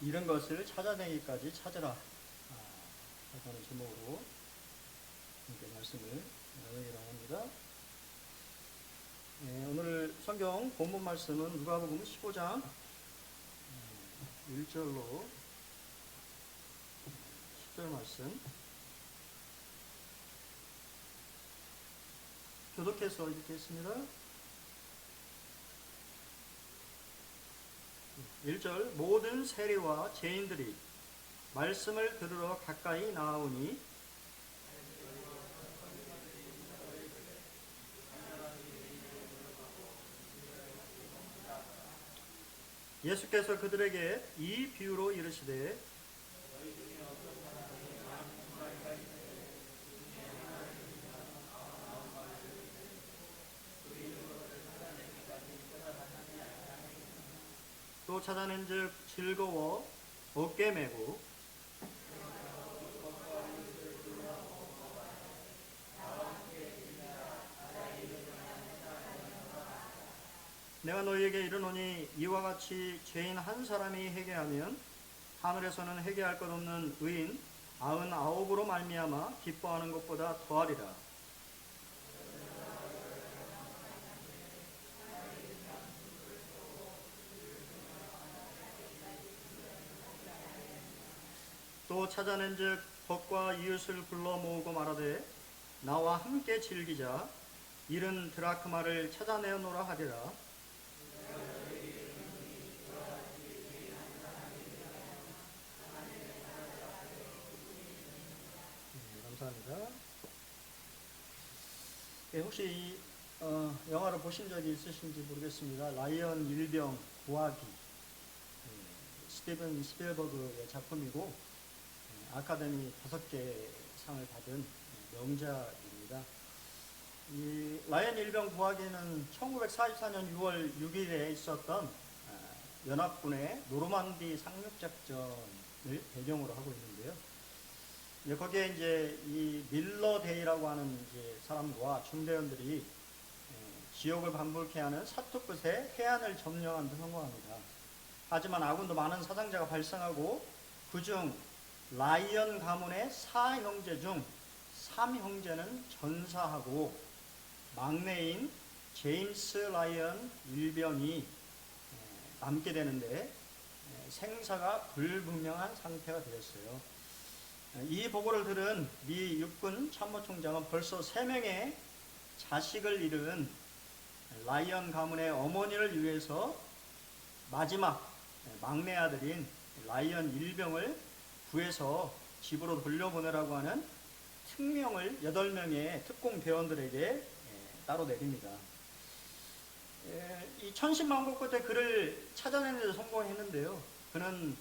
잃은 것을 찾아내기까지 찾으라 라는 제목으로 함께 말씀을 나누기로 합니다. 오늘 성경 본문 말씀은 누가복음 15장 1절로 10절 말씀 교독해서 읽겠습니다. 1절 모든 세리와 죄인들이 말씀을 들으러 가까이 나아오니 예수께서 그들에게 이 비유로 이르시되 또 찾아낸즉 즐거워 어깨 메고 내가 너희에게 이르노니 이와 같이 죄인 한 사람이 회개하면 하늘에서는 회개할 것 없는 의인 99으로 말미암아 기뻐하는 것보다 더하리라. 또 찾아낸즉 벗과 이웃을 불러 모으고 말하되 나와 함께 즐기자 잃은 드라크마를 찾아내어노라 하리라. 감사합니다. 혹시 영화를 보신 적이 있으신지 모르겠습니다. 라이언 일병 구하기 스티븐 스필버그의 작품이고 아카데미 5개 상을 받은 명작입니다. 이 라이언 일병 구하기는 1944년 6월 6일에 있었던 연합군의 노르망디 상륙작전을 배경으로 하고 있는데요. 거기에 이제 이 밀러 데이라고 하는 이제 사람과 중대원들이 지옥을 방불케 하는 사투 끝에 해안을 점령하는 데 성공합니다. 하지만 아군도 많은 사상자가 발생하고 그중 라이언 가문의 4형제 중 3형제는 전사하고 막내인 제임스 라이언 일병이 남게 되는데 생사가 불분명한 상태가 되었어요. 이 보고를 들은 미 육군 참모총장은 벌써 3명의 자식을 잃은 라이언 가문의 어머니를 위해서 마지막 막내 아들인 라이언 일병을 구해서 집으로 돌려보내라고 하는 특명을 8명의 특공 대원들에게 따로 내립니다. 이 천신만고 끝에 그를 찾아내는 데 성공했는데요. 그는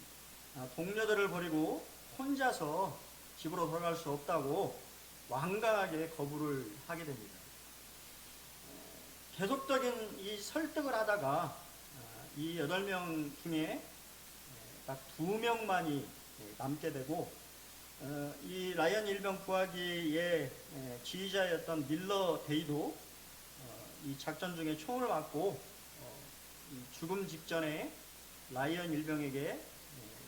동료들을 버리고 혼자서 집으로 돌아갈 수 없다고 완강하게 거부를 하게 됩니다. 계속적인 이 설득을 하다가 이 8명 중에 딱 2명만이 남게 되고 이 라이언 일병 구하기의 지휘자였던 밀러 데이도 이 작전 중에 총을 맞고 죽음 직전에 라이언 일병에게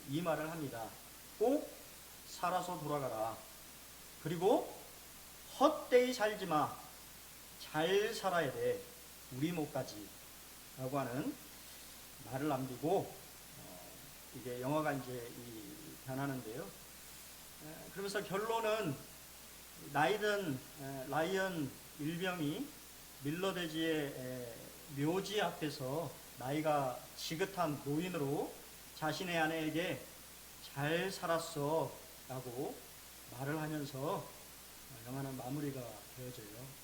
이 말을 합니다. 꼭 살아서 돌아가라. 그리고 헛되이 살지 마. 잘 살아야 돼. 우리 목까지. 라고 하는 말을 남기고 이게 영화가 이제 변하는데요. 그러면서 결론은 나이든 라이언 일병이 밀러 대지의 묘지 앞에서 나이가 지긋한 노인으로 자신의 아내에게 잘 살았어 라고 말을 하면서 영화는 마무리가 되어져요.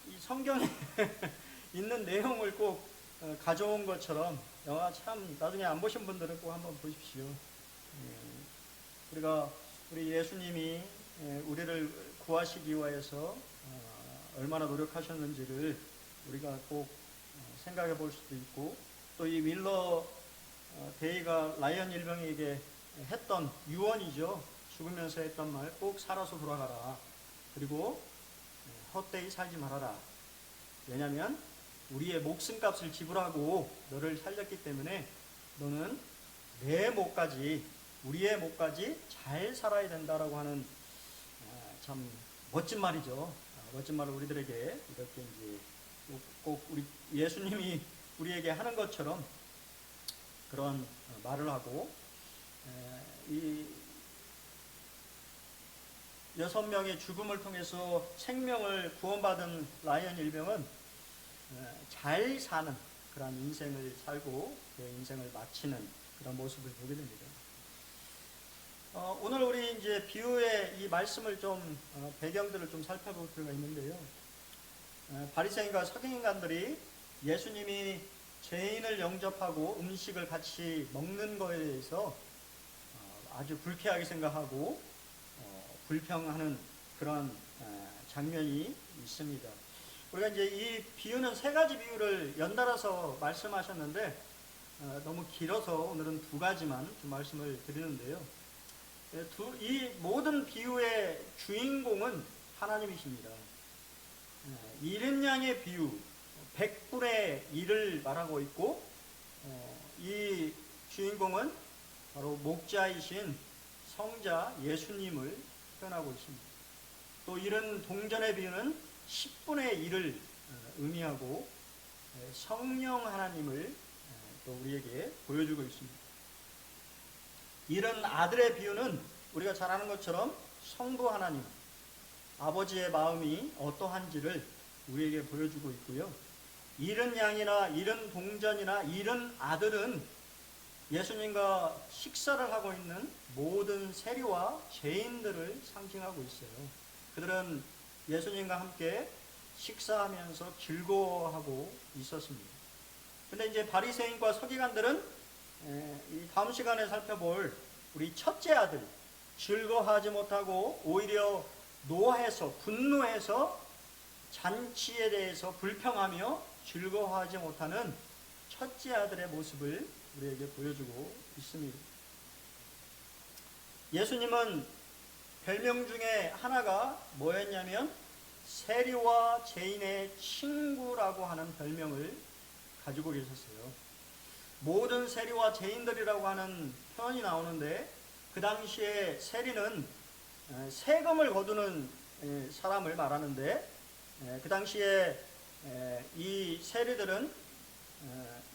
이 성경에 있는 내용을 꼭 가져온 것처럼 영화 참 나중에 안 보신 분들은 꼭 한번 보십시오. 우리 예수님이 우리를 구하시기 위해서 얼마나 노력하셨는지를 우리가 꼭 생각해 볼 수도 있고 또 이 밀러 데이가 라이언 일병에게 했던 유언이죠. 죽으면서 했던 말 꼭 살아서 돌아가라. 그리고 헛되이 살지 말아라. 왜냐하면 우리의 목숨값을 지불하고 너를 살렸기 때문에 너는 내 목까지, 우리의 목까지 잘 살아야 된다라고 하는 참 멋진 말이죠. 멋진 말을 우리들에게 이렇게 이제 꼭 우리 예수님이 우리에게 하는 것처럼 그런 말을 하고, 이 6명의 죽음을 통해서 생명을 구원받은 라이언 일병은 잘 사는 그런 인생을 살고 그 인생을 마치는 그런 모습을 보게 됩니다. 오늘 우리 이제 비유의 이 말씀을 좀 배경들을 좀 살펴볼 필요가 있는데요. 바리새인과 서기관들이 예수님이 죄인을 영접하고 음식을 같이 먹는 거에 대해서 아주 불쾌하게 생각하고 불평하는 그런 장면이 있습니다. 우리가 이제 이 비유는 세 가지 비유를 연달아서 말씀하셨는데 너무 길어서 오늘은 두 가지만 좀 말씀을 드리는데요. 이 모든 비유의 주인공은 하나님이십니다. 일흔 양의 비유, 100분의 1을 말하고 있고, 이 주인공은 바로 목자이신 성자 예수님을 표현하고 있습니다. 또 이런 동전의 비유는 10분의 1을 의미하고 성령 하나님을 또 우리에게 보여주고 있습니다. 이런 아들의 비유는 우리가 잘 아는 것처럼 성부 하나님, 아버지의 마음이 어떠한지를 우리에게 보여주고 있고요. 이른 양이나 이른 동전이나 이른 아들은 예수님과 식사를 하고 있는 모든 세리와 죄인들을 상징하고 있어요. 그들은 예수님과 함께 식사하면서 즐거워하고 있었습니다. 근데 이제 바리새인과 서기관들은 이 다음 시간에 살펴볼 우리 첫째 아들, 즐거워하지 못하고 오히려 노해서 분노해서 잔치에 대해서 불평하며 즐거워하지 못하는 첫째 아들의 모습을 우리에게 보여주고 있습니다. 예수님은 별명 중에 하나가 뭐였냐면 세리와 죄인의 친구라고 하는 별명을 가지고 계셨어요. 모든 세리와 죄인들이라고 하는 표현이 나오는데, 그 당시에 세리는 세금을 거두는 사람을 말하는데, 그 당시에 이 세리들은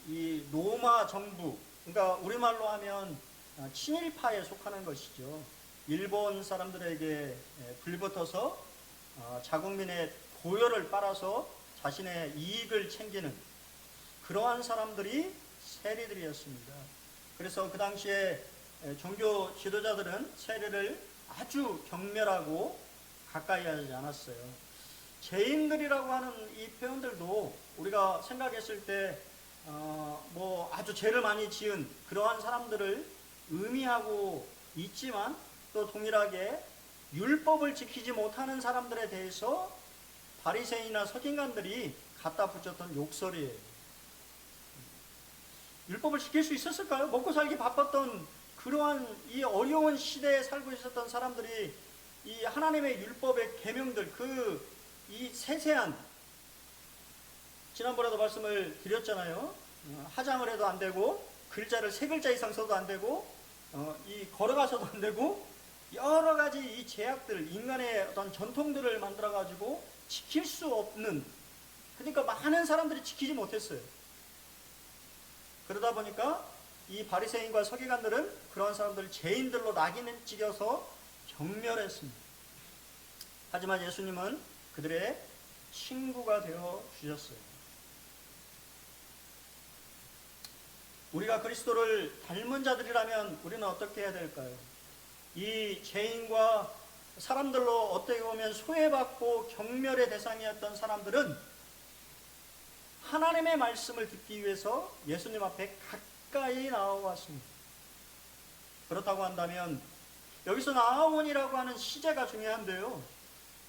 이 로마 정부, 그러니까 우리말로 하면 친일파에 속하는 것이죠. 일본 사람들에게 불붙어서 자국민의 고열을 빨아서 자신의 이익을 챙기는 그러한 사람들이 세리들이었습니다. 그래서 그 당시에 종교 지도자들은 세리를 아주 경멸하고 가까이 하지 않았어요. 죄인들이라고 하는 이 표현들도 우리가 생각했을 때 뭐 아주 죄를 많이 지은 그러한 사람들을 의미하고 있지만, 또 동일하게 율법을 지키지 못하는 사람들에 대해서 바리새인이나 서기관들이 갖다 붙였던 욕설이에요. 율법을 지킬 수 있었을까요? 먹고 살기 바빴던 그러한 이 어려운 시대에 살고 있었던 사람들이 이 하나님의 율법의 계명들, 이 세세한, 지난번에도 말씀을 드렸잖아요. 화장을 해도 안 되고, 글자를 3글자 이상 써도 안 되고, 이 걸어가서도 안 되고, 여러 가지 이 제약들, 인간의 어떤 전통들을 만들어가지고 지킬 수 없는, 그러니까 많은 사람들이 지키지 못했어요. 그러다 보니까 이 바리새인과 서기관들은 그런 사람들을 죄인들로 낙인을 찍어서 경멸했습니다. 하지만 예수님은 그들의 친구가 되어 주셨어요. 우리가 그리스도를 닮은 자들이라면 우리는 어떻게 해야 될까요? 이 죄인과 사람들로 어떻게 보면 소외받고 경멸의 대상이었던 사람들은 하나님의 말씀을 듣기 위해서 예수님 앞에 가까이 나와왔습니다. 그렇다고 한다면 여기서 나아온이라고 하는 시제가 중요한데요,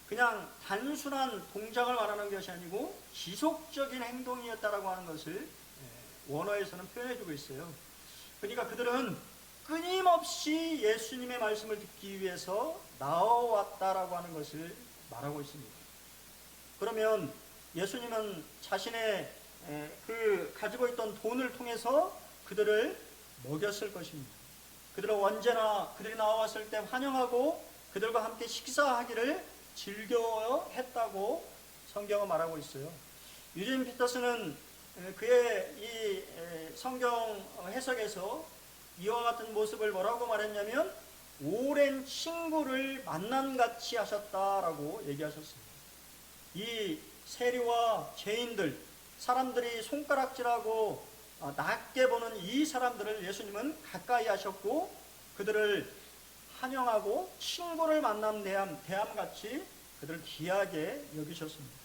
그냥 단순한 동작을 말하는 것이 아니고 지속적인 행동이었다라고 하는 것을 원어에서는 표현해주고 있어요. 그러니까 그들은 끊임없이 예수님의 말씀을 듣기 위해서 나와왔다라고 하는 것을 말하고 있습니다. 그러면 예수님은 자신의 가지고 있던 돈을 통해서 그들을 먹였을 것입니다. 그들은 언제나 그들이 나왔을 때 환영하고 그들과 함께 식사하기를 즐겨 했다고 성경은 말하고 있어요. 유진 피터스는 그의 이 성경 해석에서 이와 같은 모습을 뭐라고 말했냐면 오랜 친구를 만난 같이 하셨다라고 얘기하셨습니다. 이 세리와 죄인들, 사람들이 손가락질하고 낮게 보는 이 사람들을 예수님은 가까이 하셨고 그들을 환영하고 친구를 만난 대함같이 그들을 귀하게 여기셨습니다.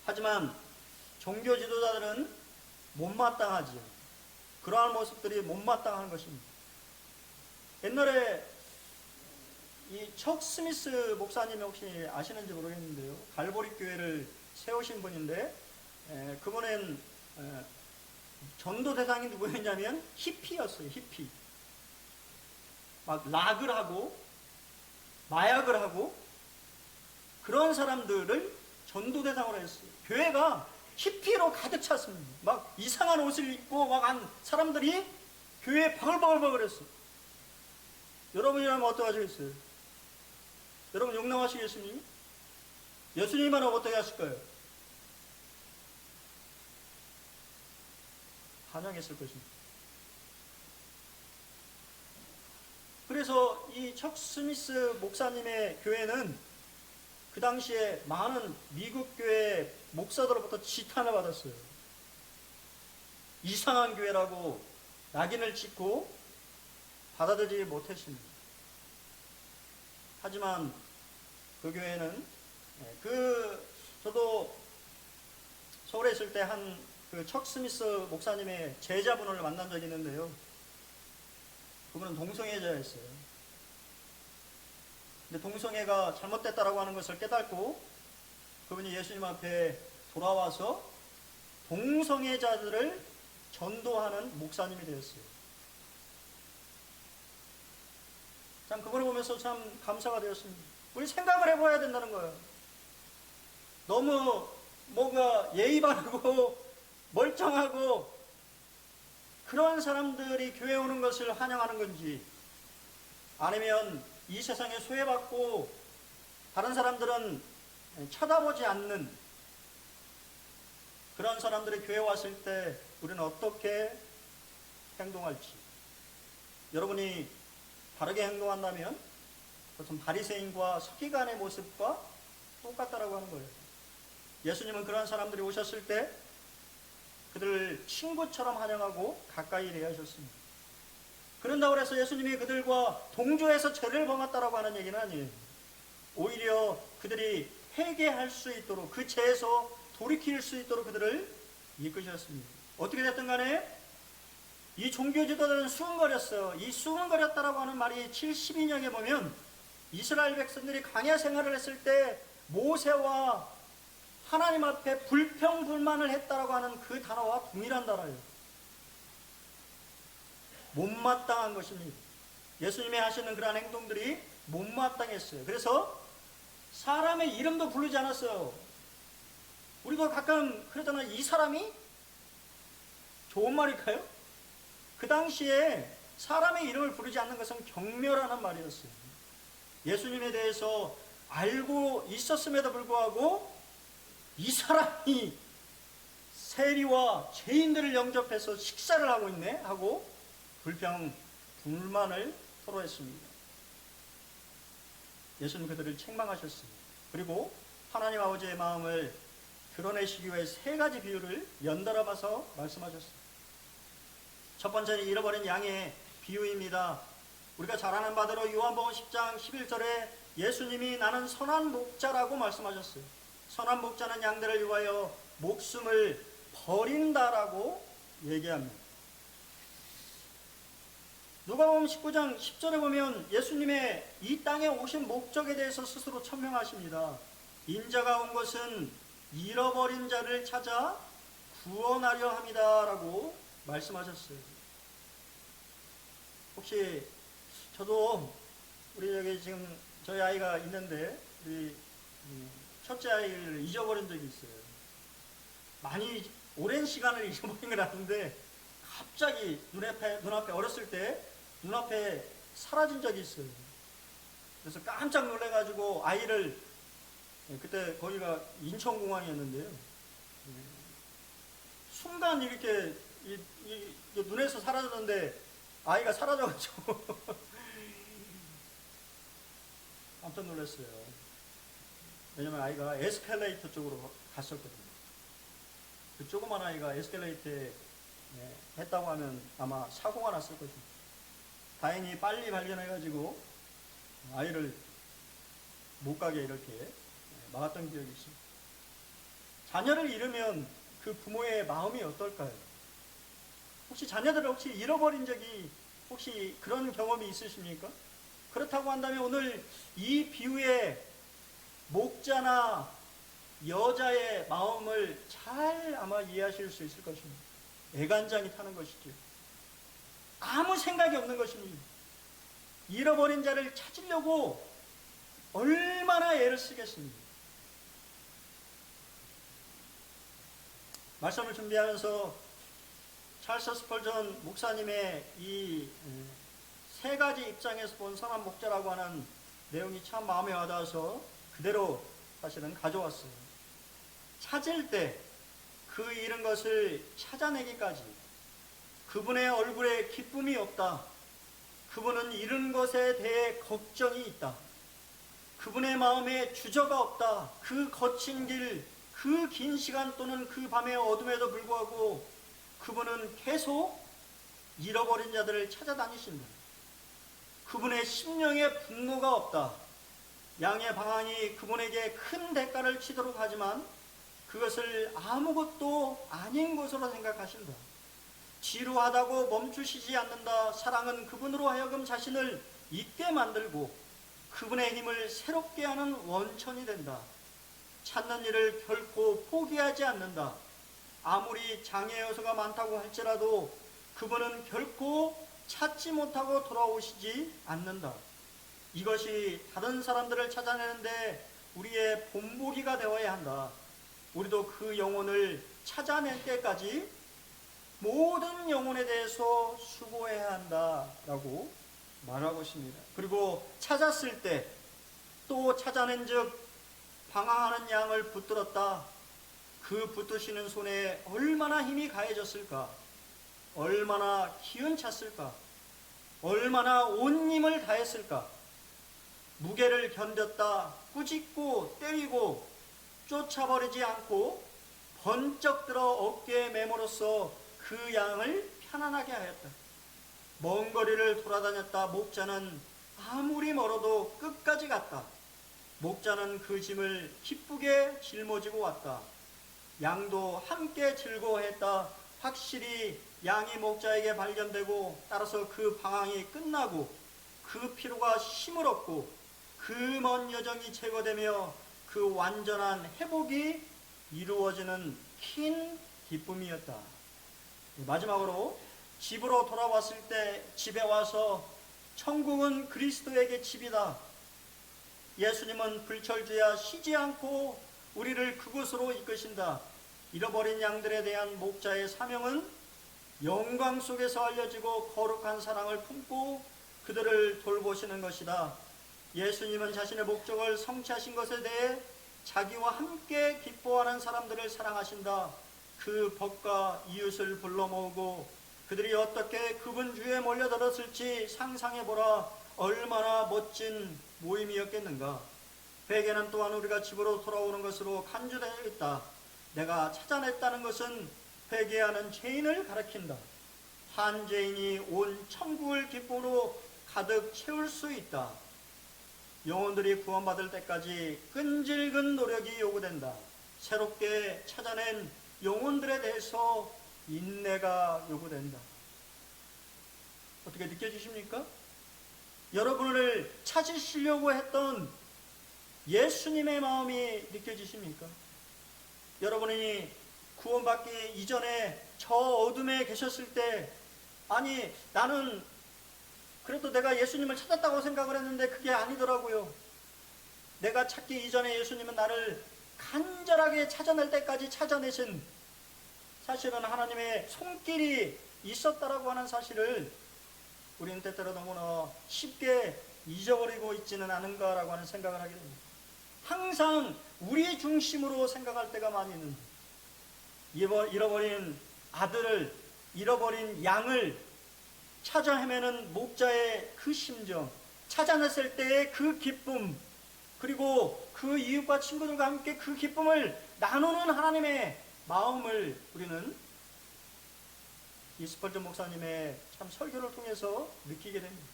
하지만 종교 지도자들은 못마땅하지요. 그러한 모습들이 못마땅한 것입니다. 옛날에 이 척 스미스 목사님이 혹시 아시는지 모르겠는데요. 갈보리 교회를 세우신 분인데 그분은 전도 대상이 누구였냐면 히피였어요. 히피. 막 락을 하고 마약을 하고 그런 사람들을 전도 대상으로 했어요. 교회가 히피로 가득 찼습니다. 막 이상한 옷을 입고 막 한 사람들이 교회에 바글바글 했어요. 여러분이라면 어떡하시겠어요? 여러분 용납하시겠습니까? 예수님이라면 어떻게 하실까요? 환영했을 것입니다. 그래서 이 척 스미스 목사님의 교회는 그 당시에 많은 미국 교회 목사들로부터 지탄을 받았어요. 이상한 교회라고 낙인을 찍고 받아들이지 못했습니다. 하지만 그 교회는 저도 서울에 있을 때 한 그 척 스미스 목사님의 제자분을 만난 적이 있는데요. 그분은 동성애자였어요. 근데 동성애가 잘못됐다라고 하는 것을 깨닫고 그분이 예수님 앞에 돌아와서 동성애자들을 전도하는 목사님이 되었어요. 참 그분을 보면서 참 감사가 되었습니다. 우리 생각을 해봐야 된다는 거예요. 너무 뭔가 예의 바르고 멀쩡하고 그런 사람들이 교회에 오는 것을 환영하는 건지 아니면 이 세상에 소외받고 다른 사람들은 쳐다보지 않는 그런 사람들이 교회에 왔을 때 우리는 어떻게 행동할지 여러분이 바르게 행동한다면 보통 바리새인과 서기관의 모습과 똑같다라고 하는 거예요. 예수님은 그런 사람들이 오셨을 때 그들을 친구처럼 환영하고 가까이 대하셨습니다. 그런다고 해서 예수님이 그들과 동조해서 죄를 범했다라고 하는 얘기는 아니에요. 오히려 그들이 회개할 수 있도록 그 죄에서 돌이킬 수 있도록 그들을 이끄셨습니다. 어떻게 됐든 간에 이 종교 지도자들은 수군거렸어요. 이 수군거렸다라고 하는 말이 72년에 보면 이스라엘 백성들이 광야 생활을 했을 때 모세와 하나님 앞에 불평불만을 했다라고 하는 그 단어와 동일한 단어예요. 못마땅한 것입니다. 예수님이 하시는 그러한 행동들이 못마땅했어요. 그래서 사람의 이름도 부르지 않았어요. 우리도 가끔 그러잖아요. 이 사람이 좋은 말일까요? 그 당시에 사람의 이름을 부르지 않는 것은 경멸하는 말이었어요. 예수님에 대해서 알고 있었음에도 불구하고 이 사람이 세리와 죄인들을 영접해서 식사를 하고 있네 하고 불평, 불만을 토로했습니다. 예수님 그들을 책망하셨습니다. 그리고 하나님 아버지의 마음을 드러내시기 위해 세 가지 비유를 연달아 봐서 말씀하셨습니다. 첫 번째는 잃어버린 양의 비유입니다. 우리가 잘 아는 바대로 요한복음 10장 11절에 예수님이 나는 선한 목자라고 말씀하셨어요. 선한 목자는 양들을 위하여 목숨을 버린다라고 얘기합니다. 누가복음 19장 10절에 보면 예수님의 이 땅에 오신 목적에 대해서 스스로 천명하십니다. 인자가 온 것은 잃어버린 자를 찾아 구원하려 함이다 라고 말씀하셨어요. 혹시 저도 우리 여기 지금 저희 아이가 있는데 우리 첫째 아이를 잊어버린 적이 있어요. 많이 오랜 시간을 잊어버린 건 아닌데 갑자기 눈앞에 어렸을 때 눈앞에 사라진 적이 있어요. 그래서 깜짝 놀래가지고 아이를, 그때 거기가 인천공항이었는데요. 순간 이렇게 눈에서 사라졌는데 아이가 사라져가지고 깜짝 놀랐어요. 왜냐면 아이가 에스컬레이터 쪽으로 갔었거든요. 그 조그만 아이가 에스컬레이터에 했다고 하면 아마 사고가 났을 것입니다. 다행히 빨리 발견해가지고 아이를 못 가게 이렇게 막았던 기억이 있습니다. 자녀를 잃으면 그 부모의 마음이 어떨까요? 혹시 자녀들을 혹시 잃어버린 적이 혹시 그런 경험이 있으십니까? 그렇다고 한다면 오늘 이 비유의 목자나 여자의 마음을 잘 아마 이해하실 수 있을 것입니다. 애간장이 타는 것이죠. 아무 생각이 없는 것입니다. 잃어버린 자를 찾으려고 얼마나 애를 쓰겠습니까? 말씀을 준비하면서 찰스 스펄전 목사님의 이 세 가지 입장에서 본 선한 목자라고 하는 내용이 참 마음에 와닿아서 그대로 사실은 가져왔어요. 찾을 때 그 잃은 것을 찾아내기까지 그분의 얼굴에 기쁨이 없다. 그분은 잃은 것에 대해 걱정이 있다. 그분의 마음에 주저가 없다. 그 거친 길, 그 긴 시간 또는 그 밤의 어둠에도 불구하고 그분은 계속 잃어버린 자들을 찾아다니신다. 그분의 심령에 분노가 없다. 양의 방황이 그분에게 큰 대가를 치도록 하지만 그것을 아무것도 아닌 것으로 생각하신다. 지루하다고 멈추시지 않는다. 사랑은 그분으로 하여금 자신을 잊게 만들고 그분의 힘을 새롭게 하는 원천이 된다. 찾는 일을 결코 포기하지 않는다. 아무리 장애 요소가 많다고 할지라도 그분은 결코 찾지 못하고 돌아오시지 않는다. 이것이 다른 사람들을 찾아내는데 우리의 본보기가 되어야 한다. 우리도 그 영혼을 찾아낼 때까지 모든 영혼에 대해서 수고해야 한다라고 말하고 있습니다. 그리고 찾았을 때 또 찾아낸 즉 방황하는 양을 붙들었다. 그 붙드시는 손에 얼마나 힘이 가해졌을까? 얼마나 기운찼을까? 얼마나 온 힘을 다했을까? 무게를 견뎠다. 꾸짖고 때리고 쫓아버리지 않고 번쩍 들어 어깨에 메모로써 그 양을 편안하게 하였다. 먼 거리를 돌아다녔다. 목자는 아무리 멀어도 끝까지 갔다. 목자는 그 짐을 기쁘게 짊어지고 왔다. 양도 함께 즐거워했다. 확실히 양이 목자에게 발견되고 따라서 그 방황이 끝나고 그 피로가 힘을 얻고 그 먼 여정이 제거되며 그 완전한 회복이 이루어지는 긴 기쁨이었다. 마지막으로 집으로 돌아왔을 때 집에 와서 천국은 그리스도에게 집이다. 예수님은 불철주야 쉬지 않고 우리를 그곳으로 이끄신다. 잃어버린 양들에 대한 목자의 사명은 영광 속에서 알려지고 거룩한 사랑을 품고 그들을 돌보시는 것이다. 예수님은 자신의 목적을 성취하신 것에 대해 자기와 함께 기뻐하는 사람들을 사랑하신다. 그 법과 이웃을 불러 모으고 그들이 어떻게 그분 주에 몰려들었을지 상상해보라. 얼마나 멋진 모임이었겠는가. 회개는 또한 우리가 집으로 돌아오는 것으로 간주되어 있다. 내가 찾아냈다는 것은 회개하는 죄인을 가리킨다. 한 죄인이 온 천국을 기쁨으로 가득 채울 수 있다. 영혼들이 구원받을 때까지 끈질긴 노력이 요구된다. 새롭게 찾아낸 영혼들에 대해서 인내가 요구된다. 어떻게 느껴지십니까? 여러분을 찾으시려고 했던 예수님의 마음이 느껴지십니까? 여러분이 구원받기 이전에 저 어둠에 계셨을 때, 아니 나는 그래도 내가 예수님을 찾았다고 생각을 했는데 그게 아니더라고요. 내가 찾기 이전에 예수님은 나를 간절하게 찾아낼 때까지 찾아내신, 사실은 하나님의 손길이 있었다라고 하는 사실을 우리는 때때로 너무나 쉽게 잊어버리고 있지는 않은가라고 하는 생각을 하게 됩니다. 항상 우리 중심으로 생각할 때가 많이 있는데, 잃어버린 아들을, 잃어버린 양을 찾아 헤매는 목자의 그 심정, 찾아냈을 때의 그 기쁨, 그리고 그 이웃과 친구들과 함께 그 기쁨을 나누는 하나님의 마음을 우리는 이 스펄전 목사님의 참 설교를 통해서 느끼게 됩니다.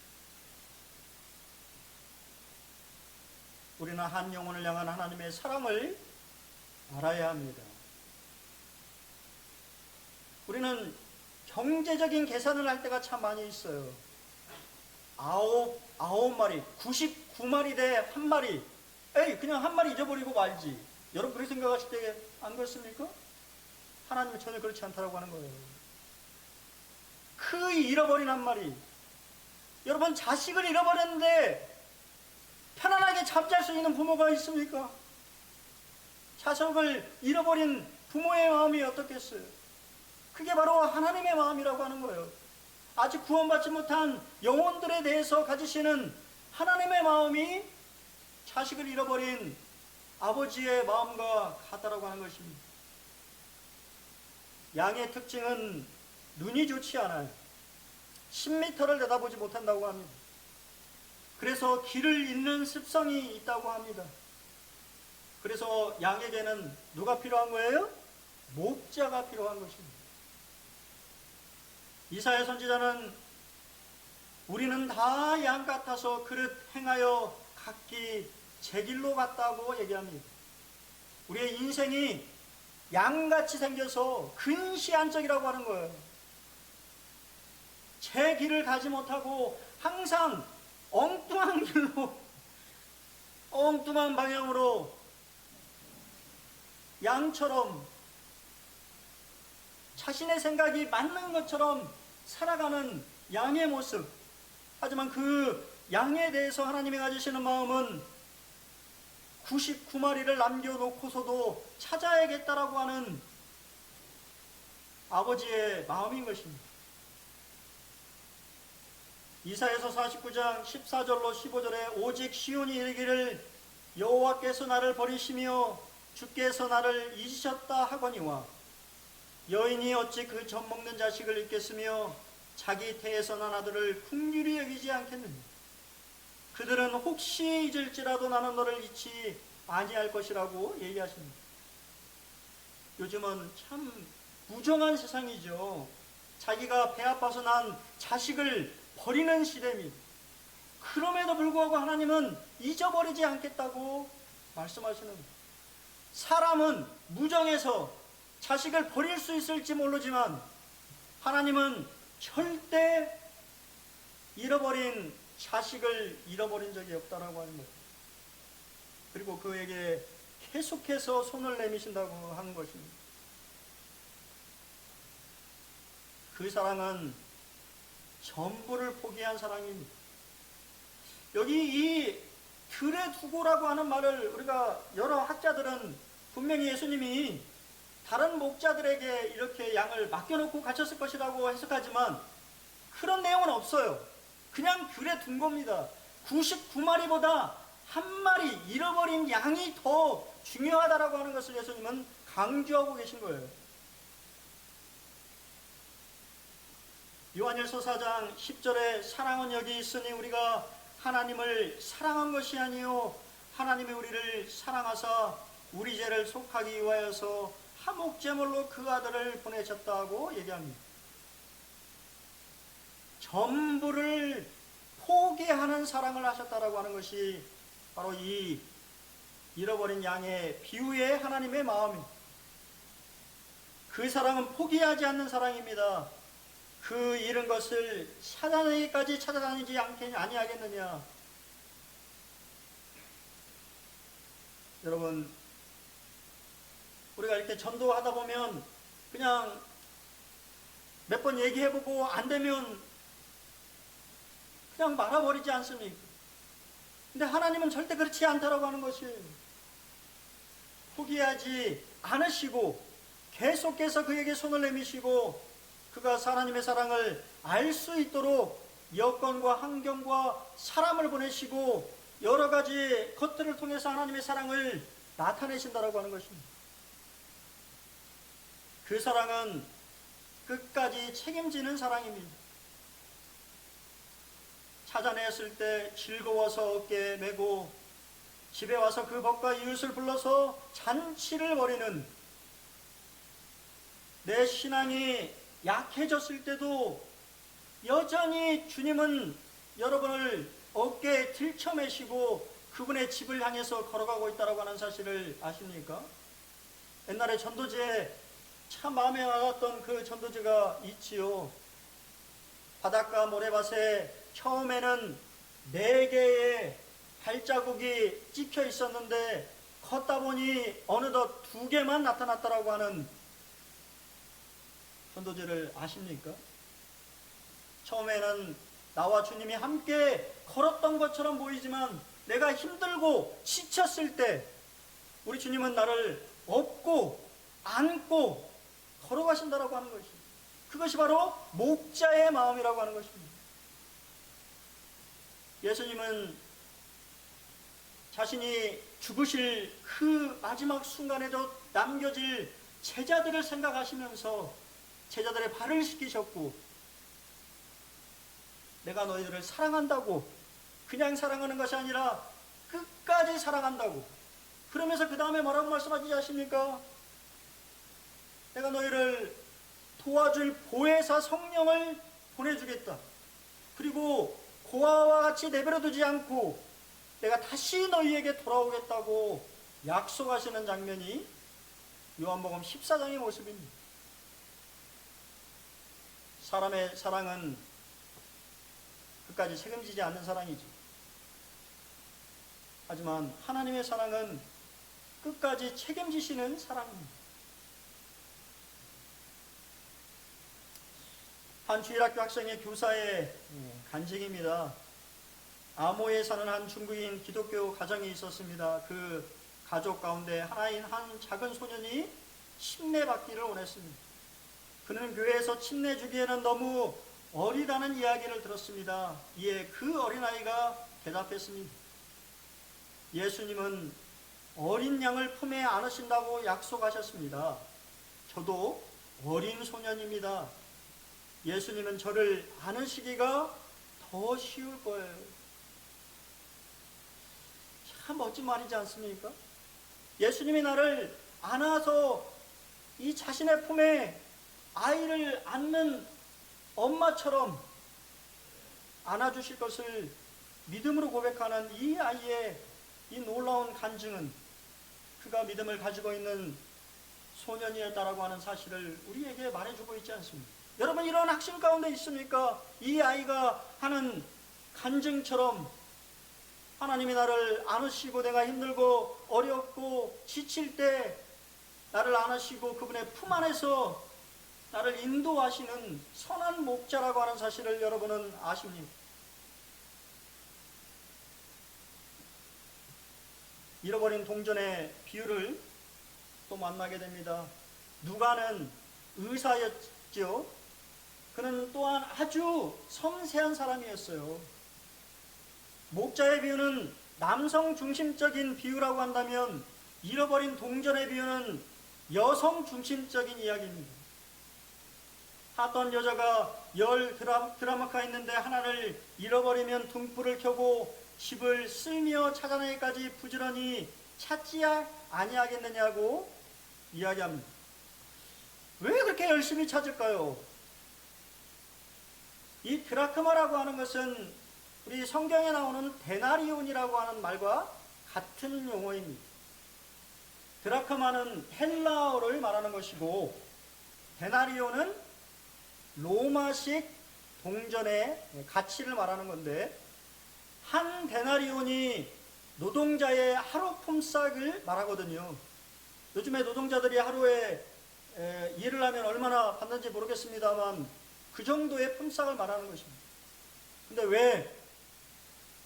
우리는 한 영혼을 향한 하나님의 사랑을 알아야 합니다. 우리는 경제적인 계산을 할 때가 참 많이 있어요. 아홉 마리, 99마리 대 한 마리. 에이, 그냥 한 마리 잊어버리고 말지. 여러분 그렇게 생각하실 때 안 그렇습니까? 하나님은 전혀 그렇지 않다라고 하는 거예요. 그 잃어버린 한 마리. 여러분, 자식을 잃어버렸는데 편안하게 잠잘 수 있는 부모가 있습니까? 자식을 잃어버린 부모의 마음이 어떻겠어요? 그게 바로 하나님의 마음이라고 하는 거예요. 아직 구원받지 못한 영혼들에 대해서 가지시는 하나님의 마음이 자식을 잃어버린 아버지의 마음과 같다라고 하는 것입니다. 양의 특징은 눈이 좋지 않아요. 10m를 내다보지 못한다고 합니다. 그래서 길을 잃는 습성이 있다고 합니다. 그래서 양에게는 누가 필요한 거예요? 목자가 필요한 것입니다. 이사야 선지자는 우리는 다 양 같아서 그릇 행하여 각기 제 길로 갔다고 얘기합니다. 우리의 인생이 양같이 생겨서 근시안적이라고 하는 거예요. 제 길을 가지 못하고 항상 엉뚱한 길로, 엉뚱한 방향으로 양처럼 자신의 생각이 맞는 것처럼 살아가는 양의 모습. 하지만 그 양에 대해서 하나님이 가지시는 마음은 99마리를 남겨놓고서도 찾아야겠다라고 하는 아버지의 마음인 것입니다. 이사야서 49장 14절로 15절에 오직 시온이 이르기를 여호와께서 나를 버리시며 주께서 나를 잊으셨다 하거니와 여인이 어찌 그 젖 먹는 자식을 잊겠으며 자기 태에서 난 아들을 긍휼히 여기지 않겠느냐. 그들은 혹시 잊을지라도 나는 너를 잊지 아니할 것이라고 얘기하십니다. 요즘은 참 무정한 세상이죠. 자기가 배 아파서 난 자식을 버리는 시대입니다. 그럼에도 불구하고 하나님은 잊어버리지 않겠다고 말씀하시는 거예요. 사람은 무정해서 자식을 버릴 수 있을지 모르지만 하나님은 절대 잃어버린 자식을 잃어버린 적이 없다라고 하는 거예요. 그리고 그에게 계속해서 손을 내미신다고 하는 것입니다. 그 사랑은 전부를 포기한 사랑입니다. 여기 이 들에 두고라고 하는 말을 우리가 여러 학자들은 분명히 예수님이 다른 목자들에게 이렇게 양을 맡겨놓고 가셨을 것이라고 해석하지만 그런 내용은 없어요. 그냥 들에 둔 겁니다. 99마리보다 한 마리 잃어버린 양이 더 중요하다라고 하는 것을 예수님은 강조하고 계신 거예요. 요한일서 4장 10절에 사랑은 여기 있으니 우리가 하나님을 사랑한 것이 아니요 하나님이 우리를 사랑하사 우리 죄를 속하기 위하여서 화목제물로 그 아들을 보내셨다고 얘기합니다. 전부를 포기하는 사랑을 하셨다라고 하는 것이 바로 이 잃어버린 양의 비유의 하나님의 마음입니다. 그 사랑은 포기하지 않는 사랑입니다. 그 잃은 것을 찾아내기까지 찾아다니지 아니하겠느냐. 여러분, 우리가 이렇게 전도하다 보면 그냥 몇 번 얘기해보고 안 되면 그냥 말아버리지 않습니까? 근데 하나님은 절대 그렇지 않다라고 하는 것이에요. 포기하지 않으시고 계속해서 그에게 손을 내미시고 그가 하나님의 사랑을 알 수 있도록 여건과 환경과 사람을 보내시고 여러 가지 것들을 통해서 하나님의 사랑을 나타내신다라고 하는 것입니다. 그 사랑은 끝까지 책임지는 사랑입니다. 찾아냈을 때 즐거워서 어깨에 메고 집에 와서 그 법과 이웃을 불러서 잔치를 벌이는, 내 신앙이 약해졌을 때도 여전히 주님은 여러분을 어깨에 들쳐매시고 그분의 집을 향해서 걸어가고 있다고 하는 사실을 아십니까? 옛날에 전도지에 참 마음에 와닿았던 그 전도지가 있지요. 바닷가 모래밭에 처음에는 4개의 발자국이 찍혀 있었는데 걷다 보니 어느덧 2개만 나타났다라고 하는 전도지를 아십니까? 처음에는 나와 주님이 함께 걸었던 것처럼 보이지만 내가 힘들고 지쳤을 때 우리 주님은 나를 업고 안고 걸어가신다라고 하는 것입니다. 그것이 바로 목자의 마음이라고 하는 것입니다. 예수님은 자신이 죽으실 그 마지막 순간에도 남겨질 제자들을 생각하시면서 제자들의 발을 씻기셨고, 내가 너희들을 사랑한다고, 그냥 사랑하는 것이 아니라 끝까지 사랑한다고. 그러면서 그 다음에 뭐라고 말씀하시지 않습니까? 내가 너희를 도와줄 보혜사 성령을 보내주겠다. 그리고 고아와 같이 내버려두지 않고 내가 다시 너희에게 돌아오겠다고 약속하시는 장면이 요한복음 14장의 모습입니다. 사람의 사랑은 끝까지 책임지지 않는 사랑이죠. 하지만 하나님의 사랑은 끝까지 책임지시는 사랑입니다. 한 주일학교 학생의 교사의 간증입니다. 아모에 사는 한 중국인 기독교 가정이 있었습니다. 그 가족 가운데 하나인 한 작은 소년이 침례받기를 원했습니다. 그는 교회에서 침례 주기에는 너무 어리다는 이야기를 들었습니다. 이에 그 어린아이가 대답했습니다. 예수님은 어린 양을 품에 안으신다고 약속하셨습니다. 저도 어린 소년입니다. 예수님은 저를 안으시기가 더 쉬울 거예요. 참 멋진 말이지 않습니까? 예수님이 나를 안아서 이 자신의 품에 아이를 안는 엄마처럼 안아주실 것을 믿음으로 고백하는 이 아이의 이 놀라운 간증은 그가 믿음을 가지고 있는 소년이었다라고 하는 사실을 우리에게 말해주고 있지 않습니까? 여러분, 이런 학생 가운데 있습니까? 이 아이가 하는 간증처럼 하나님이 나를 안으시고 내가 힘들고 어렵고 지칠 때 나를 안으시고 그분의 품 안에서 나를 인도하시는 선한 목자라고 하는 사실을 여러분은 아십니까? 잃어버린 동전의 비유를 또 만나게 됩니다. 누가는 의사였죠. 그는 또한 아주 섬세한 사람이었어요. 목자의 비유는 남성 중심적인 비유라고 한다면 잃어버린 동전의 비유는 여성 중심적인 이야기입니다. 어떤 여자가 10드라마가 있는데 하나를 잃어버리면 등불을 켜고 집을 쓸며 찾아내기까지 부지런히 찾지 아니하겠느냐고 이야기합니다. 왜 그렇게 열심히 찾을까요? 이 드라크마라고 하는 것은 우리 성경에 나오는 데나리온이라고 하는 말과 같은 용어입니다. 드라크마는 헬라어를 말하는 것이고 데나리온은 로마식 동전의 가치를 말하는 건데, 한 데나리온이 노동자의 하루 품삯을 말하거든요. 요즘에 노동자들이 하루에 일을 하면 얼마나 받는지 모르겠습니다만 그 정도의 품삯을 말하는 것입니다. 근데 왜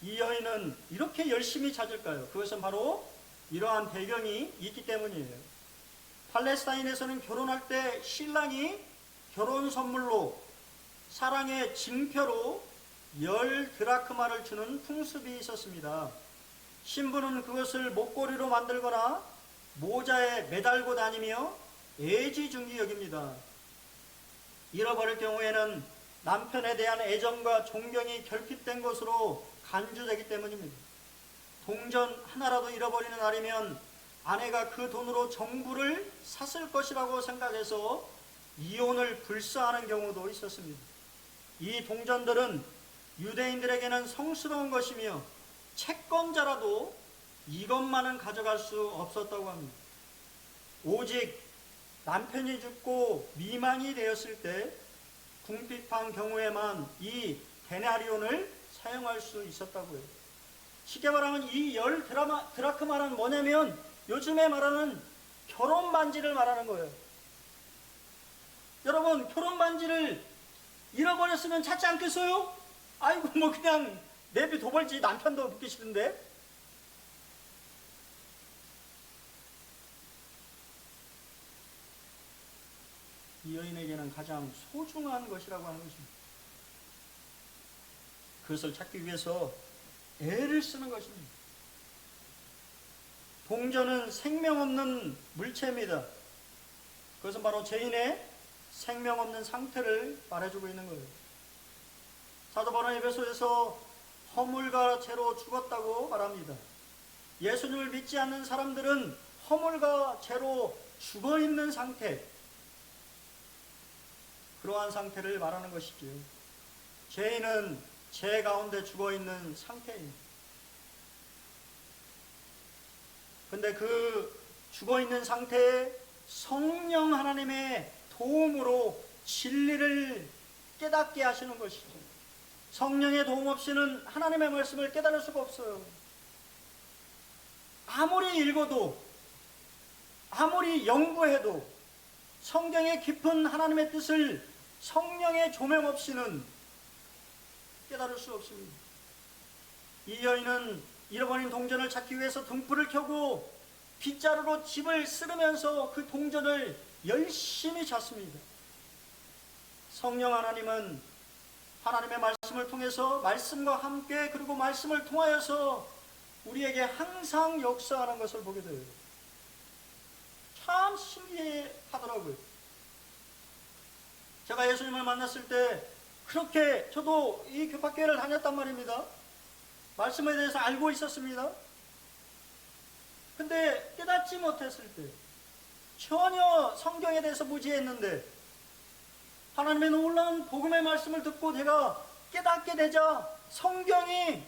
이 여인은 이렇게 열심히 찾을까요? 그것은 바로 이러한 배경이 있기 때문이에요. 팔레스타인에서는 결혼할 때 신랑이 결혼 선물로 사랑의 징표로 10드라크마를 주는 풍습이 있었습니다. 신부는 그것을 목걸이로 만들거나 모자에 매달고 다니며 애지중지 여깁니다. 잃어버릴 경우에는 남편에 대한 애정과 존경이 결핍된 것으로 간주되기 때문입니다. 동전 하나라도 잃어버리는 날이면 아내가 그 돈으로 정부를 샀을 것이라고 생각해서 이혼을 불사하는 경우도 있었습니다. 이 동전들은 유대인들에게는 성스러운 것이며 채권자라도 이것만은 가져갈 수 없었다고 합니다. 오직 남편이 죽고 미망이 되었을 때 궁핍한 경우에만 이 데나리온을 사용할 수 있었다고요. 쉽게 말하면 이 10드라크마는 뭐냐면 요즘에 말하는 결혼 반지를 말하는 거예요. 여러분, 결혼 반지를 잃어버렸으면 찾지 않겠어요? 아이고 뭐 그냥 내비둬버리지, 남편도 묻기 싫은데. 이 여인에게는 가장 소중한 것이라고 하는 것입니다. 그것을 찾기 위해서 애를 쓰는 것입니다. 동전은 생명 없는 물체입니다. 그것은 바로 죄인의 생명 없는 상태를 말해주고 있는 거예요. 사도 바울은 에베소에서 허물과 죄로 죽었다고 말합니다. 예수님을 믿지 않는 사람들은 허물과 죄로 죽어있는 상태, 그러한 상태를 말하는 것이지요. 죄인은 죄 가운데 죽어있는 상태입니다. 근데 그 죽어있는 상태에 성령 하나님의 도움으로 진리를 깨닫게 하시는 것이죠. 성령의 도움 없이는 하나님의 말씀을 깨달을 수가 없어요. 아무리 읽어도, 아무리 연구해도 성경의 깊은 하나님의 뜻을 성령의 조명 없이는 깨달을 수 없습니다. 이 여인은 잃어버린 동전을 찾기 위해서 등불을 켜고 빗자루로 집을 쓸으면서 그 동전을 열심히 찾습니다. 성령 하나님은 하나님의 말씀을 통해서, 말씀과 함께, 그리고 말씀을 통하여서 우리에게 항상 역사하는 것을 보게 돼요. 참 신기하더라고요. 제가 예수님을 만났을 때 그렇게, 저도 이 교파교회를 다녔단 말입니다. 말씀에 대해서 알고 있었습니다. 근데 깨닫지 못했을 때, 전혀 성경에 대해서 무지했는데 하나님의 놀라운 복음의 말씀을 듣고 내가 깨닫게 되자 성경이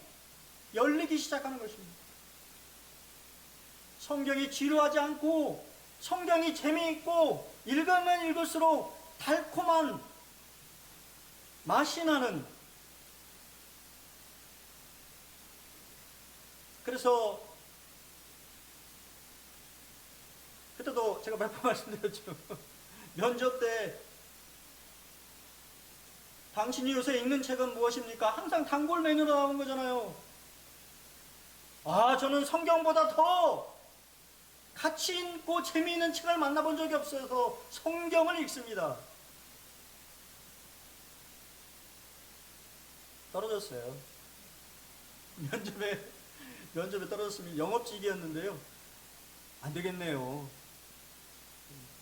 열리기 시작하는 것입니다. 성경이 지루하지 않고, 성경이 재미있고, 읽으면 읽을수록 달콤한 맛이 나는, 그래서 그때도 제가 몇 번 말씀드렸죠. 면접 때 당신이 요새 읽는 책은 무엇입니까? 항상 단골 메뉴로 나오는 거잖아요. 저는 성경보다 더 가치 있고 재미있는 책을 만나본 적이 없어서 성경을 읽습니다. 떨어졌어요. 면접에 떨어졌으면 영업직이었는데요. 안 되겠네요.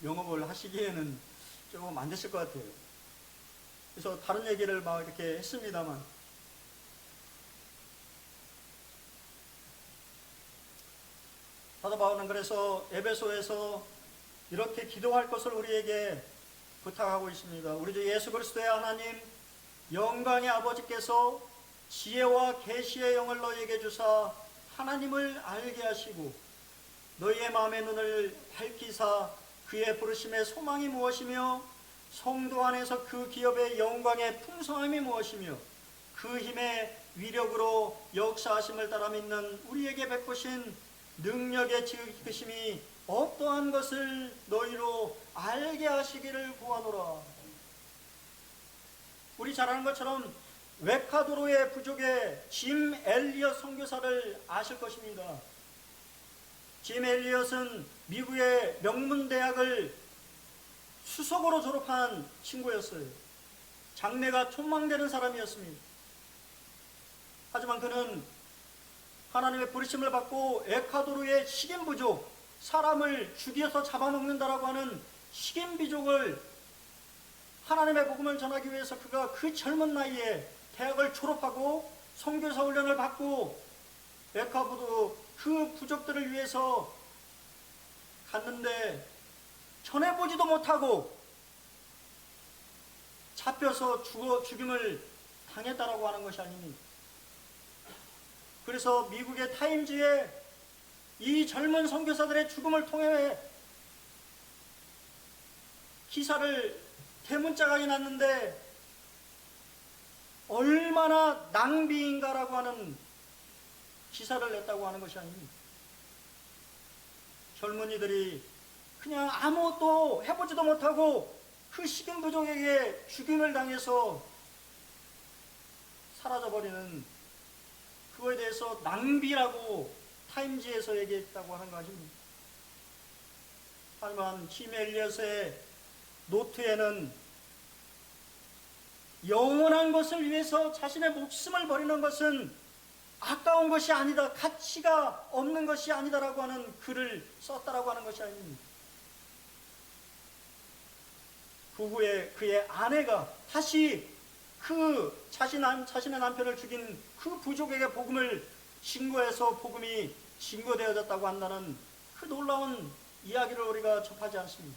영업을 하시기에는 조금 안 됐을 것 같아요. 그래서 다른 얘기를 막 이렇게 했습니다만, 사도 바울은 그래서 에베소에서 이렇게 기도할 것을 우리에게 부탁하고 있습니다. 우리 주 예수 그리스도의 하나님, 영광의 아버지께서 지혜와 계시의 영을 너희에게 주사 하나님을 알게 하시고 너희의 마음의 눈을 밝히사 그의 부르심의 소망이 무엇이며 성도 안에서 그 기업의 영광의 풍성함이 무엇이며 그 힘의 위력으로 역사하심을 따라 믿는 우리에게 베푸신 능력의 지극히심이 어떠한 것을 너희로 알게 하시기를 구하노라. 우리 잘 아는 것처럼 웨카도로의 부족의 짐 엘리엇 선교사를 아실 것입니다. 짐 엘리엇은 미국의 명문 대학을 수석으로 졸업한 친구였어요. 장래가 촉망되는 사람이었습니다. 하지만 그는 하나님의 부르심을 받고 에콰도르의 식인부족, 사람을 죽여서 잡아먹는다라고 하는 식인비족을 하나님의 복음을 전하기 위해서 그가 그 젊은 나이에 대학을 졸업하고 선교사 훈련을 받고 에콰도르 그 부족들을 위해서 갔는데 전해보지도 못하고 잡혀서 죽임을 당했다라고 하는 것이 아닙니다. 그래서 미국의 타임즈에 이 젊은 선교사들의 죽음을 통해 기사를 대문짝하게 났는데 얼마나 낭비인가라고 하는 기사를 냈다고 하는 것이 아닙니다. 젊은이들이 그냥 아무것도 해보지도 못하고 그 식인부족에게 죽임을 당해서 사라져버리는, 그거에 대해서 낭비라고 타임지에서 얘기했다고 하는 것입니다. 하지만 짐 엘리엇의 노트에는 영원한 것을 위해서 자신의 목숨을 버리는 것은 아까운 것이 아니다, 가치가 없는 것이 아니다라고 하는 글을 썼다라고 하는 것이 아닙니다. 그 후에 그의 아내가 다시 그 자신의 남편을 죽인 그 부족에게 복음을 증거해서 복음이 증거되어졌다고 한다는 그 놀라운 이야기를 우리가 접하지 않습니다.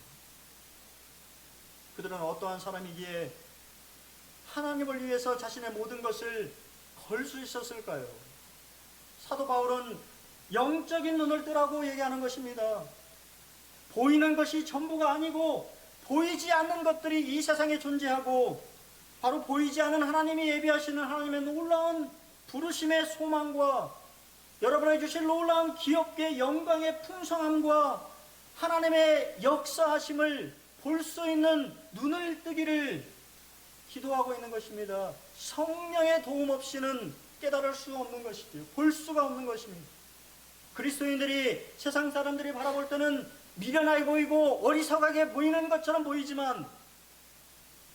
그들은 어떠한 사람이기에 하나님을 위해서 자신의 모든 것을 걸 수 있었을까요? 사도 바울은 영적인 눈을 뜨라고 얘기하는 것입니다. 보이는 것이 전부가 아니고 보이지 않는 것들이 이 세상에 존재하고 바로 보이지 않는 하나님이 예비하시는 하나님의 놀라운 부르심의 소망과 여러분에게 주실 놀라운 기업의 영광의 풍성함과 하나님의 역사하심을 볼 수 있는 눈을 뜨기를 기도하고 있는 것입니다. 성령의 도움 없이는 깨달을 수 없는 것이지요. 볼 수가 없는 것입니다. 그리스도인들이 세상 사람들이 바라볼 때는 미련하게 보이고 어리석하게 보이는 것처럼 보이지만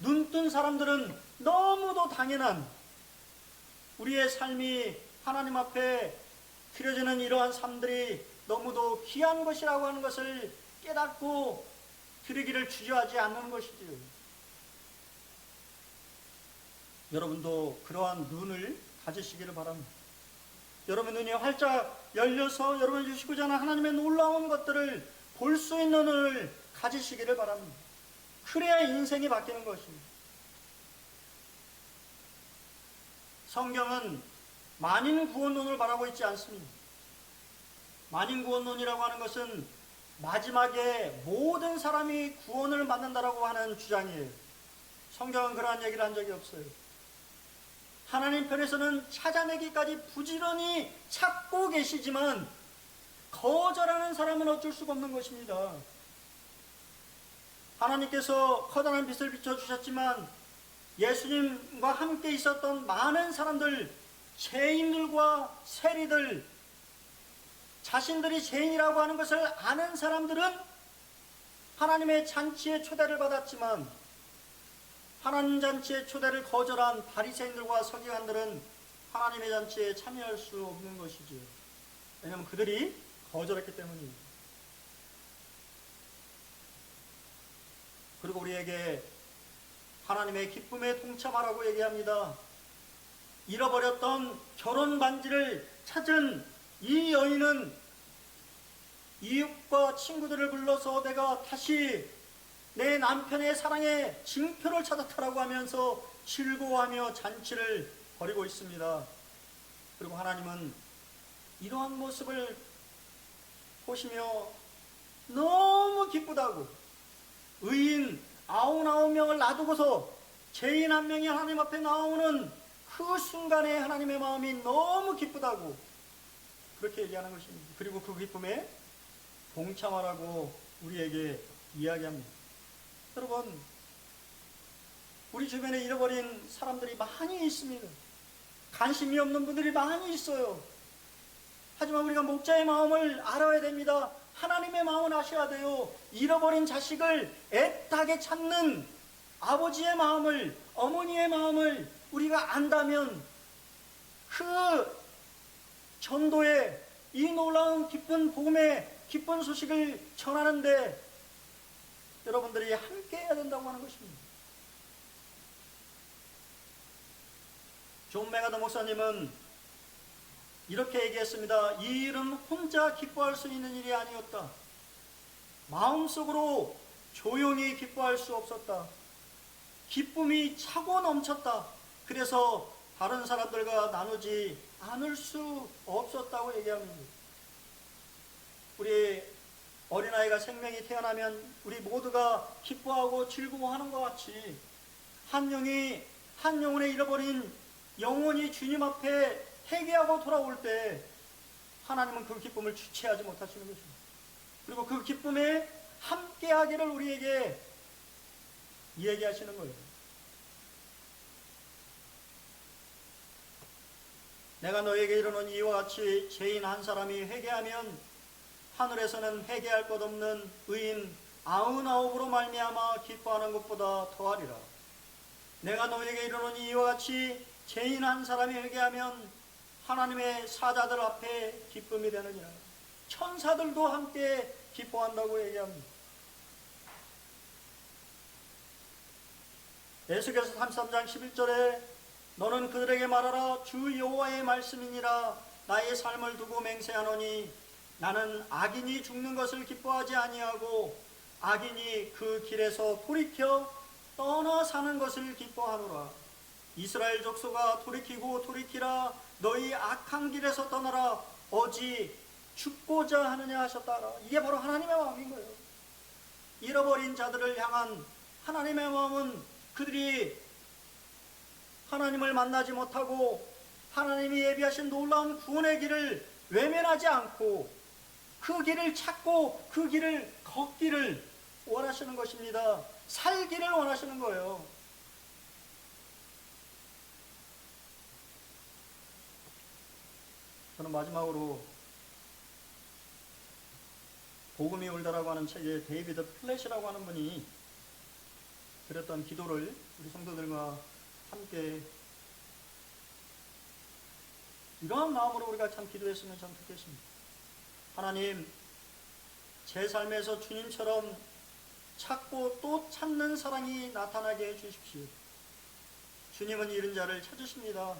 눈뜬 사람들은 너무도 당연한 우리의 삶이 하나님 앞에 드려지는 이러한 삶들이 너무도 귀한 것이라고 하는 것을 깨닫고 드리기를 주저하지 않는 것이지요. 여러분도 그러한 눈을 가지시기를 바랍니다. 여러분 눈이 활짝 열려서 여러분이 주시고자 하는 하나님의 놀라운 것들을 볼 수 있는 눈을 가지시기를 바랍니다. 그래야 인생이 바뀌는 것입니다. 성경은 만인 구원론을 말하고 있지 않습니다. 만인 구원론이라고 하는 것은 마지막에 모든 사람이 구원을 받는다라고 하는 주장이에요. 성경은 그러한 얘기를 한 적이 없어요. 하나님 편에서는 찾아내기까지 부지런히 찾고 계시지만 거절하는 사람은 어쩔 수가 없는 것입니다. 하나님께서 커다란 빛을 비춰주셨지만 예수님과 함께 있었던 많은 사람들, 죄인들과 세리들, 자신들이 죄인이라고 하는 것을 아는 사람들은 하나님의 잔치에 초대를 받았지만 하나님 잔치의 초대를 거절한 바리새인들과 서기관들은 하나님의 잔치에 참여할 수 없는 것이지요. 왜냐하면 그들이 거절했기 때문입니다. 그리고 우리에게 하나님의 기쁨에 동참하라고 얘기합니다. 잃어버렸던 결혼 반지를 찾은 이 여인은 이웃과 친구들을 불러서 내가 다시 내 남편의 사랑의 징표를 찾았다라고 하면서 즐거워하며 잔치를 벌이고 있습니다. 그리고 하나님은 이러한 모습을 보시며 너무 기쁘다고, 의인 99명을 놔두고서 죄인 한 명이 하나님 앞에 나오는 그 순간에 하나님의 마음이 너무 기쁘다고 그렇게 얘기하는 것입니다. 그리고 그 기쁨에 동참하라고 우리에게 이야기합니다. 여러분, 우리 주변에 잃어버린 사람들이 많이 있습니다. 관심이 없는 분들이 많이 있어요. 하지만 우리가 목자의 마음을 알아야 됩니다. 하나님의 마음을 아셔야 돼요. 잃어버린 자식을 애타게 찾는 아버지의 마음을, 어머니의 마음을 우리가 안다면 그 전도에 이 놀라운 기쁜 복음의 기쁜 소식을 전하는데 여러분들이 함께 해야 된다고 하는 것입니다. 존 메가더 목사님은 이렇게 얘기했습니다. 이 일은 혼자 기뻐할 수 있는 일이 아니었다. 마음속으로 조용히 기뻐할 수 없었다. 기쁨이 차고 넘쳤다. 그래서 다른 사람들과 나누지 않을 수 없었다고 얘기합니다. 우리 어린아이가 생명이 태어나면 우리 모두가 기뻐하고 즐거워하는 것 같이 한 영혼의 잃어버린 영혼이 주님 앞에 회개하고 돌아올 때 하나님은 그 기쁨을 주체하지 못하시는 것입니다. 그리고 그 기쁨에 함께하기를 우리에게 얘기하시는 거예요. 내가 너에게 이르노니 이와 같이 죄인 한 사람이 회개하면 하늘에서는 회개할 것 없는 의인 99으로 말미암아 기뻐하는 것보다 더하리라. 내가 너에게 이르노니 이와 같이 죄인 한 사람이 회개하면 하나님의 사자들 앞에 기쁨이 되느니라. 천사들도 함께 기뻐한다고 얘기합니다. 에스겔서 33장 11절에 너는 그들에게 말하라. 주 여호와의 말씀이니라. 나의 삶을 두고 맹세하노니 나는 악인이 죽는 것을 기뻐하지 아니하고 악인이 그 길에서 돌이켜 떠나 사는 것을 기뻐하노라. 이스라엘 족속아 돌이키고 돌이키라. 너희 악한 길에서 떠나라. 어찌 죽고자 하느냐 하셨다라. 이게 바로 하나님의 마음인 거예요. 잃어버린 자들을 향한 하나님의 마음은 그들이 하나님을 만나지 못하고 하나님이 예비하신 놀라운 구원의 길을 외면하지 않고 그 길을 찾고 그 길을 걷기를 원하시는 것입니다. 살기를 원하시는 거예요. 저는 마지막으로 복음이 울다라고 하는 책에 데이비드 플랫이라고 하는 분이 드렸던 기도를 우리 성도들과 함께 이러한 마음으로 우리가 참 기도했으면 참 좋겠습니다. 하나님, 제 삶에서 주님처럼 찾고 또 찾는 사랑이 나타나게 해주십시오. 주님은 잃은 자를 찾으십니다.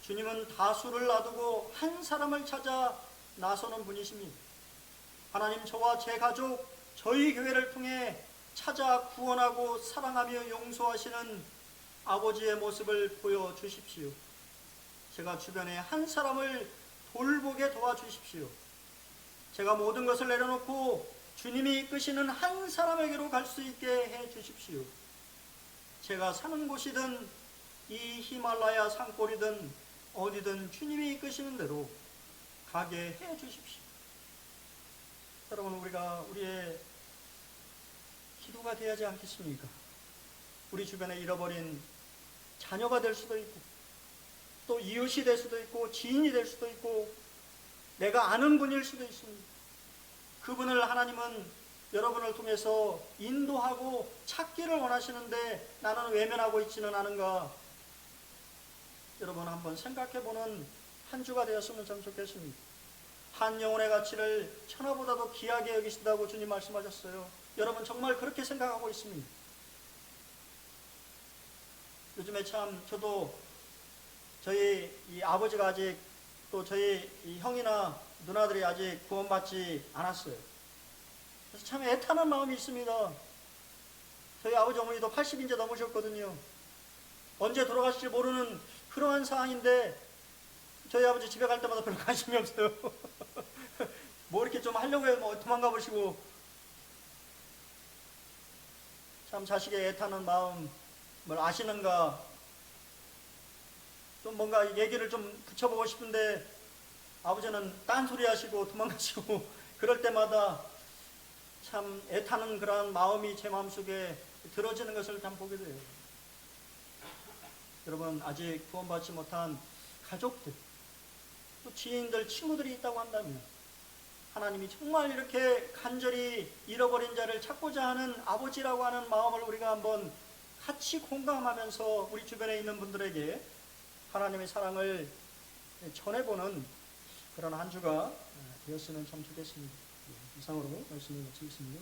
주님은 다수를 놔두고 한 사람을 찾아 나서는 분이십니다. 하나님, 저와 제 가족, 저희 교회를 통해 찾아 구원하고 사랑하며 용서하시는 아버지의 모습을 보여주십시오. 제가 주변에 한 사람을 돌보게 도와주십시오. 제가 모든 것을 내려놓고 주님이 이끄시는 한 사람에게로 갈 수 있게 해주십시오. 제가 사는 곳이든 이 히말라야 산골이든 어디든 주님이 이끄시는 대로 가게 해주십시오. 여러분, 우리의 기도가 되어야지 않겠습니까? 우리 주변에 잃어버린 자녀가 될 수도 있고 또 이웃이 될 수도 있고 지인이 될 수도 있고 내가 아는 분일 수도 있습니다. 그분을 하나님은 여러분을 통해서 인도하고 찾기를 원하시는데 나는 외면하고 있지는 않은가? 여러분 한번 생각해보는 한 주가 되었으면 참 좋겠습니다. 한 영혼의 가치를 천하보다도 귀하게 여기신다고 주님 말씀하셨어요. 여러분 정말 그렇게 생각하고 있습니다. 요즘에 참 저도 저희 이 아버지가 아직 또 저희 이 형이나 누나들이 아직 구원받지 않았어요. 그래서 참 애타는 마음이 있습니다. 저희 아버지 어머니도 80인제 넘으셨거든요. 언제 돌아가실지 모르는 그러한 상황인데 저희 아버지 집에 갈 때마다 별로 관심이 없어요. 뭐 이렇게 좀 하려고 해요. 뭐 도망가 보시고. 참 자식의 애타는 마음을 아시는가? 좀 뭔가 얘기를 좀 붙여보고 싶은데 아버지는 딴소리 하시고 도망가시고 그럴 때마다 참 애타는 그러한 마음이 제 마음속에 들어지는 것을 참 보게 돼요. 여러분 아직 구원받지 못한 가족들 또 지인들 친구들이 있다고 한다면 하나님이 정말 이렇게 간절히 잃어버린 자를 찾고자 하는 아버지라고 하는 마음을 우리가 한번 같이 공감하면서 우리 주변에 있는 분들에게 하나님의 사랑을 전해보는 그런 한 주가 되었으면 참 좋겠습니다. 이상으로 말씀을 마치겠습니다.